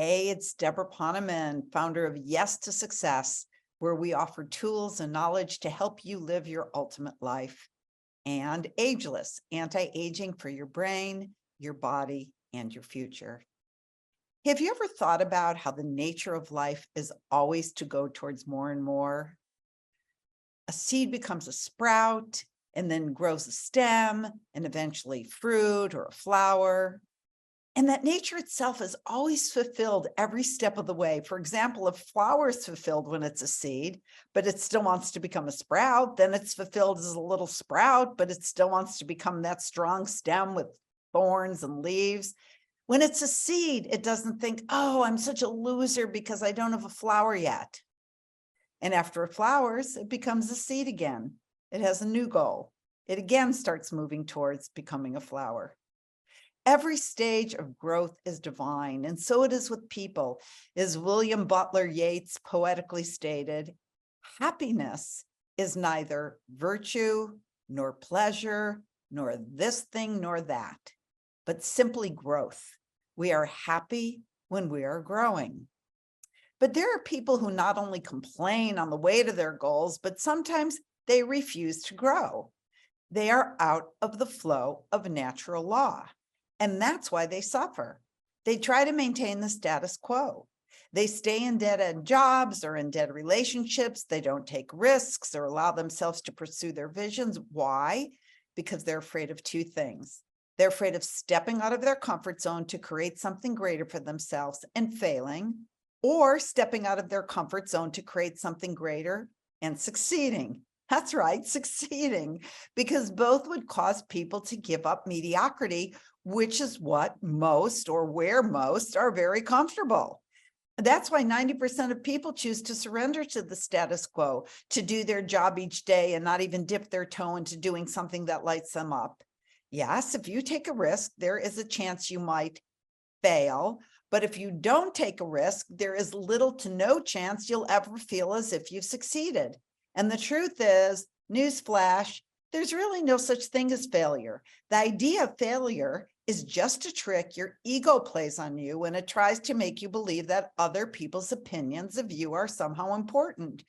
Hey, it's Deborah Poneman, founder of Yes to Success, where we offer tools and knowledge to help you live your ultimate life. And Ageless, anti-aging for your brain, your body, and your future. Have you ever thought about how the nature of life is always to go towards more and more? A seed becomes a sprout and then grows a stem and eventually fruit or a flower. And that nature itself is always fulfilled every step of the way. For example, if flower is fulfilled when it's a seed, but it still wants to become a sprout, then it's fulfilled as a little sprout, but it still wants to become that strong stem with thorns and leaves. When it's a seed, it doesn't think, oh, I'm such a loser because I don't have a flower yet. And after it flowers, it becomes a seed again. It has a new goal. It again starts moving towards becoming a flower. Every stage of growth is divine, and so it is with people. As William Butler Yeats poetically stated, happiness is neither virtue, nor pleasure, nor this thing, nor that, but simply growth. We are happy when we are growing. But there are people who not only complain on the way to their goals, but sometimes they refuse to grow. They are out of the flow of natural law. And that's why they suffer. They try to maintain the status quo. They stay in dead-end jobs or in dead relationships. They don't take risks or allow themselves to pursue their visions. Why? Because they're afraid of two things. They're afraid of stepping out of their comfort zone to create something greater for themselves and failing, or stepping out of their comfort zone to create something greater and succeeding. That's right, succeeding, because both would cause people to give up mediocrity, which is what most, or where most, are very comfortable. That's why 90% of people choose to surrender to the status quo, to do their job each day and not even dip their toe into doing something that lights them up. Yes, if you take a risk, there is a chance you might fail. But if you don't take a risk, there is little to no chance you'll ever feel as if you've succeeded. And the truth is, newsflash, there's really no such thing as failure. The idea of failure is just a trick your ego plays on you when it tries to make you believe that other people's opinions of you are somehow important.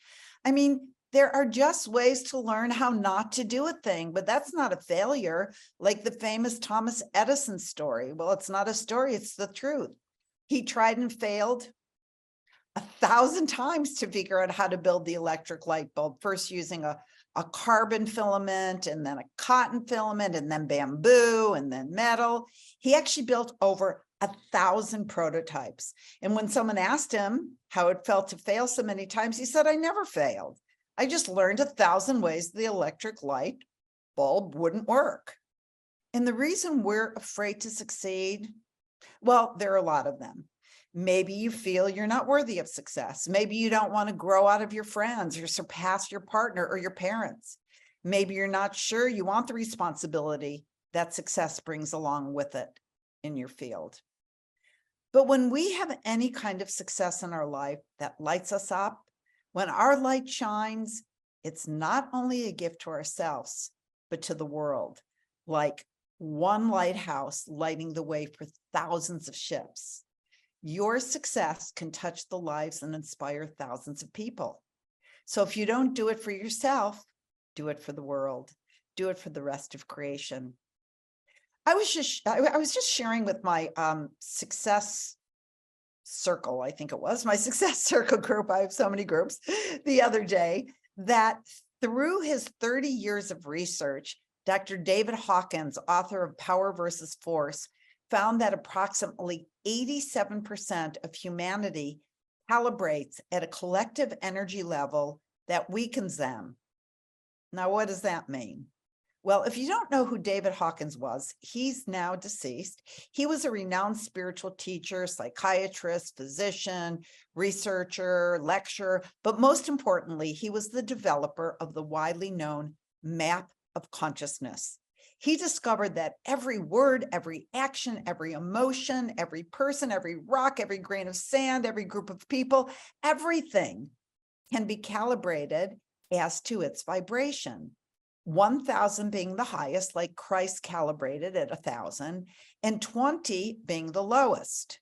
I mean, there are just ways to learn how not to do a thing, but that's not a failure, like the famous Thomas Edison story. Well, it's not a story, it's the truth. He tried and failed 1,000 times to figure out how to build the electric light bulb, first using a carbon filament and then a cotton filament and then bamboo and then metal. He actually built over 1,000 prototypes. And when someone asked him how it felt to fail so many times, he said, I never failed. I just learned 1,000 ways the electric light bulb wouldn't work. And the reason we're afraid to succeed, well, there are a lot of them. Maybe you feel you're not worthy of success. Maybe you don't want to grow out of your friends or surpass your partner or your parents. Maybe you're not sure you want the responsibility that success brings along with it in your field. But when we have any kind of success in our life that lights us up, when our light shines, it's not only a gift to ourselves, but to the world, like one lighthouse lighting the way for thousands of ships. Your success can touch the lives and inspire thousands of people. So if you don't do it for yourself, do it for the world. Do it for the rest of creation. I was just sharing with my success circle, I think it was my success circle group. I have so many groups the other day that through his 30 years of research, Dr. David Hawkins, author of Power versus Force, found that approximately 87% of humanity calibrates at a collective energy level that weakens them. Now, what does that mean? Well, if you don't know who David Hawkins was, he's now deceased. He was a renowned spiritual teacher, psychiatrist, physician, researcher, lecturer, but most importantly, he was the developer of the widely known map of consciousness. He discovered that every word, every action, every emotion, every person, every rock, every grain of sand, every group of people, everything can be calibrated as to its vibration. 1,000 being the highest, like Christ calibrated at 1,000, and 20 being the lowest.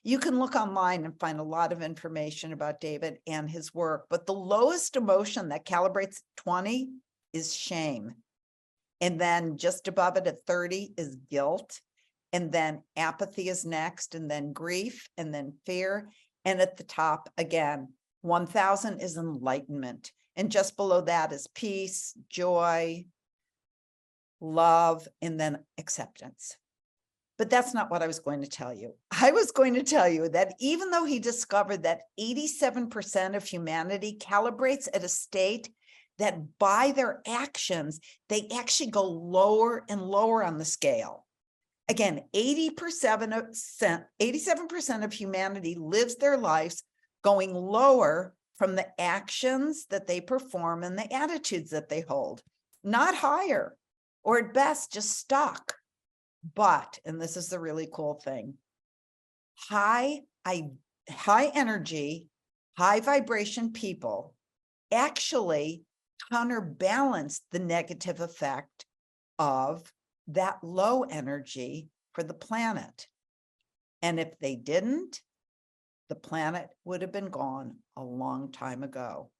You can look online and find a lot of information about David and his work, but the lowest emotion that calibrates 20 is shame. And then just above it at 30 is guilt. And then apathy is next, and then grief, and then fear. And at the top, again, 1000 is enlightenment. And just below that is peace, joy, love, and then acceptance. But that's not what I was going to tell you. I was going to tell you that even though he discovered that 87% of humanity calibrates at a state that by their actions, they actually go lower and lower on the scale. Again, 87% of humanity lives their lives going lower from the actions that they perform and the attitudes that they hold, not higher, or at best just stuck. But, and this is the really cool thing, high energy, high vibration people actually counterbalance the negative effect of that low energy for the planet. And if they didn't, the planet would have been gone a long time ago.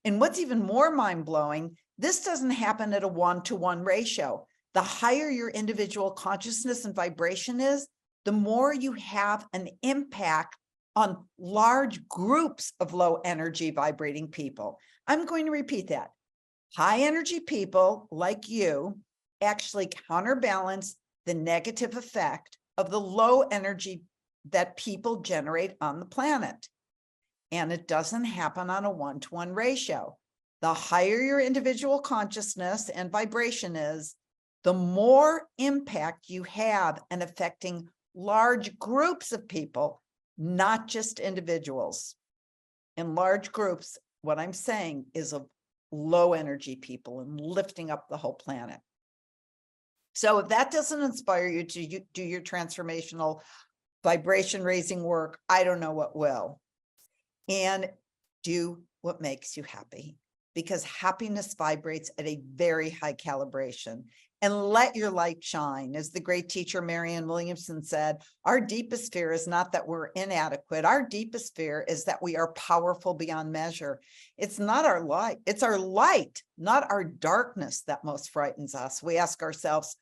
And what's even more mind-blowing, this doesn't happen at a 1-to-1 ratio. The higher your individual consciousness and vibration is, the more you have an impact on large groups of low energy vibrating people. I'm going to repeat that. High energy people like you actually counterbalance the negative effect of the low energy that people generate on the planet. And it doesn't happen on a 1-to-1 ratio. The higher your individual consciousness and vibration is, the more impact you have in affecting large groups of people, not just individuals. In large groups, what I'm saying is of low energy people and lifting up the whole planet. So if that doesn't inspire you to do your transformational vibration raising work, I don't know what will. And do what makes you happy, because happiness vibrates at a very high calibration. And let your light shine. As the great teacher Marianne Williamson said, our deepest fear is not that we're inadequate. Our deepest fear is that we are powerful beyond measure. It's not our light. It's our light, not our darkness, that most frightens us. We ask ourselves,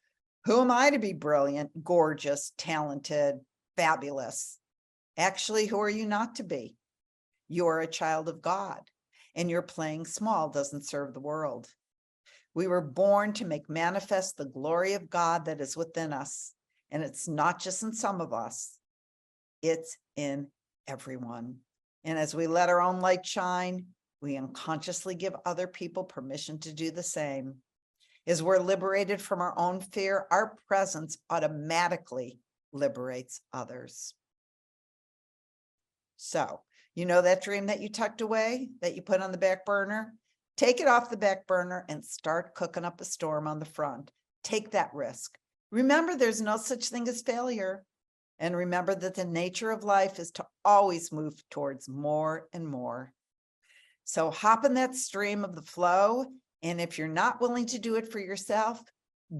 who am I to be brilliant, gorgeous, talented, fabulous? Actually, who are you not to be? You're a child of God, and your playing small doesn't serve the world. We were born to make manifest the glory of God that is within us. And it's not just in some of us, it's in everyone. And as we let our own light shine, we unconsciously give other people permission to do the same. As we're liberated from our own fear, our presence automatically liberates others. So, you know that dream that you tucked away, that you put on the back burner? Take it off the back burner and start cooking up a storm on the front. Take that risk. Remember, there's no such thing as failure. And remember that the nature of life is to always move towards more and more. So hop in that stream of the flow. And if you're not willing to do it for yourself,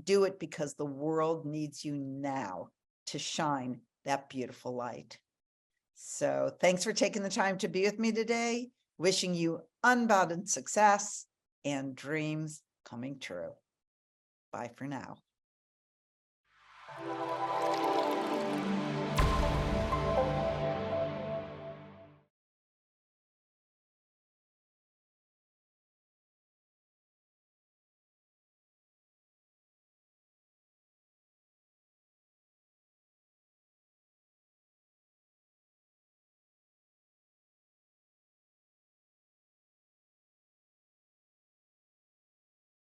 do it because the world needs you now to shine that beautiful light. So thanks for taking the time to be with me today. Wishing you unbounded success and dreams coming true. Bye for now.